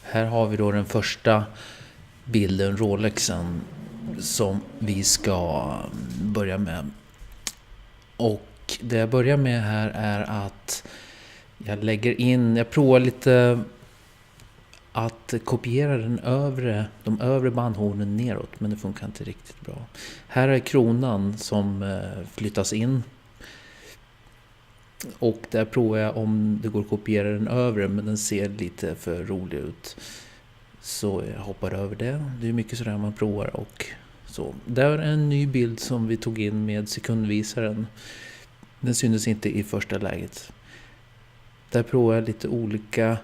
Här har vi då den första bilden, Rolexen, som vi ska börja med. Och det jag börjar med här är att jag provar lite att kopiera de övre bandhornen neråt, men det funkar inte riktigt bra. Här är kronan som flyttas in. Och där provar jag om det går att kopiera den övre, men den ser lite för rolig ut. Så jag hoppar över det. Det är mycket sådär man provar och så. Där är en ny bild som vi tog in med sekundvisaren. Den syntes inte i första läget. Där provar jag lite olika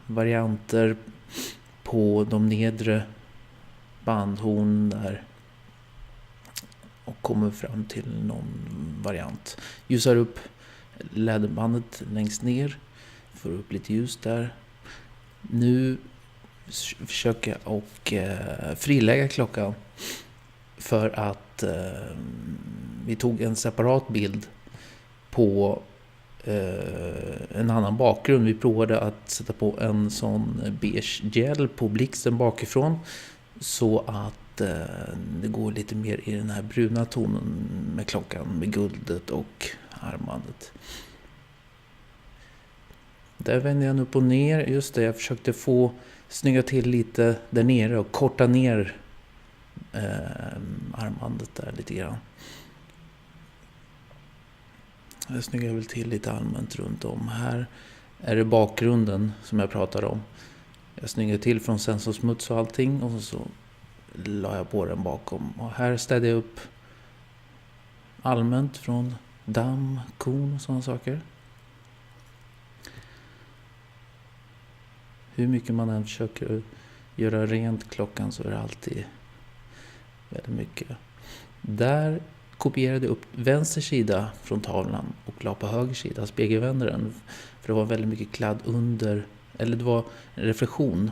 varianter på de nedre bandhorn där. Och kommer fram till någon variant. Ljusar upp läderbandet längst ner. Får upp lite ljus där. Nu försöker jag och frilägga klockan. För att vi tog en separat bild på en annan bakgrund. Vi provade att sätta på en sån beige gel på blixten bakifrån. Så att det går lite mer i den här bruna tonen med klockan, med guldet och armbandet. Där vänder jag upp och ner. Just det, jag försökte få snygga till lite där nere och korta ner armbandet där lite grann. Jag snyggar väl till lite allmänt runt om. Här är det bakgrunden som jag pratade om. Jag snyggar till från sensorsmuts och allting och så la jag på den bakom. Och här städde jag upp allmänt från damm, kon och sådana saker. Hur mycket man än försöker göra rent klockan så är det alltid väldigt mycket. Där kopierade jag upp vänster sida från tavlan och la på höger sida, spegelvände den. För det var väldigt mycket kladd under, eller det var en reflektion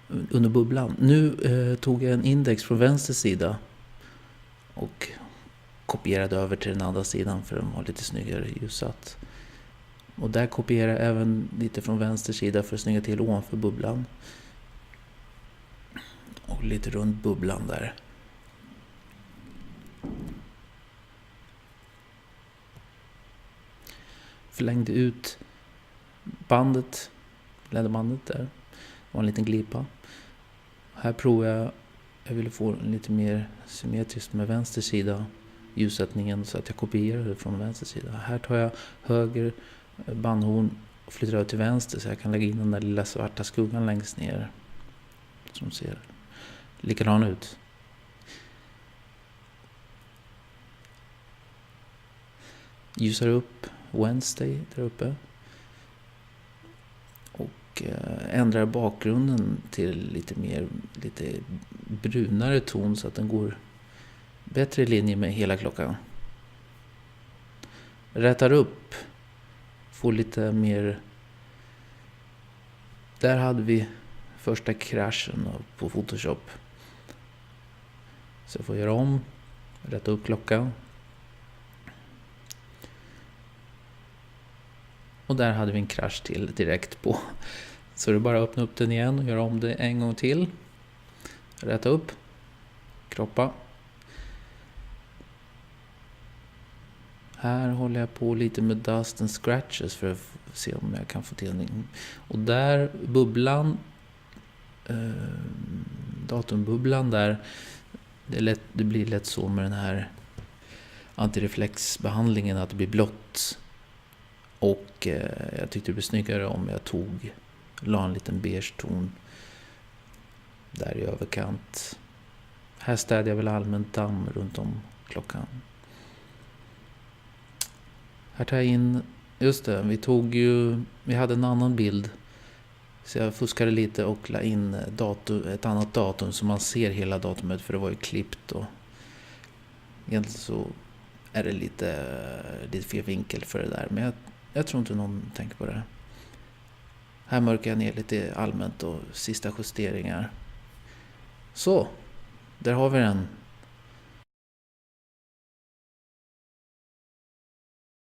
under bubblan. Nu tog jag en index från vänster sida och kopierade över till den andra sidan för den var lite snyggare ljussatt. Och där kopierar jag även lite från vänster sida för att snygga till ovanför bubblan. Och lite runt bubblan där. Förlängde ut bandet, läderbandet där. Det var en liten glipa. Här provar jag ville få lite mer symmetriskt med vänster sida ljussättningen så att jag kopierar det från vänster sida. Här tar jag höger bandhorn och flyttar över till vänster så jag kan lägga in den där lilla svarta skuggan längst ner som ser likadan ut. Ljusar upp Wednesday där uppe och ändrar bakgrunden till lite brunare ton så att den går bättre i linje med hela klockan. Rättar upp, får lite mer. Där hade vi första kraschen på Photoshop. Så jag får göra om, rätta upp klockan. Och där hade vi en krasch till direkt på. Så det är bara att öppna upp den igen och göra om det en gång till. Rätta upp, kroppa. Här håller jag på lite med dust and scratches för att se om jag kan få till den. Och där bubblan, datumbubblan där, det blir lätt så med den här antireflexbehandlingen att det blir blått. Och jag tyckte det blev snyggare om jag la en liten beige ton där i överkant. Här städde jag väl allmänt damm runt om klockan. Här tar jag in, just det, vi hade en annan bild. Så jag fuskade lite och la in ett annat datum så man ser hela datumet för det var ju klippt. Och egentligen så är det lite fel vinkel för det där. Men jag tror inte någon tänker på det. Här mörkar jag ner lite allmänt och sista justeringar. Så, där har vi den.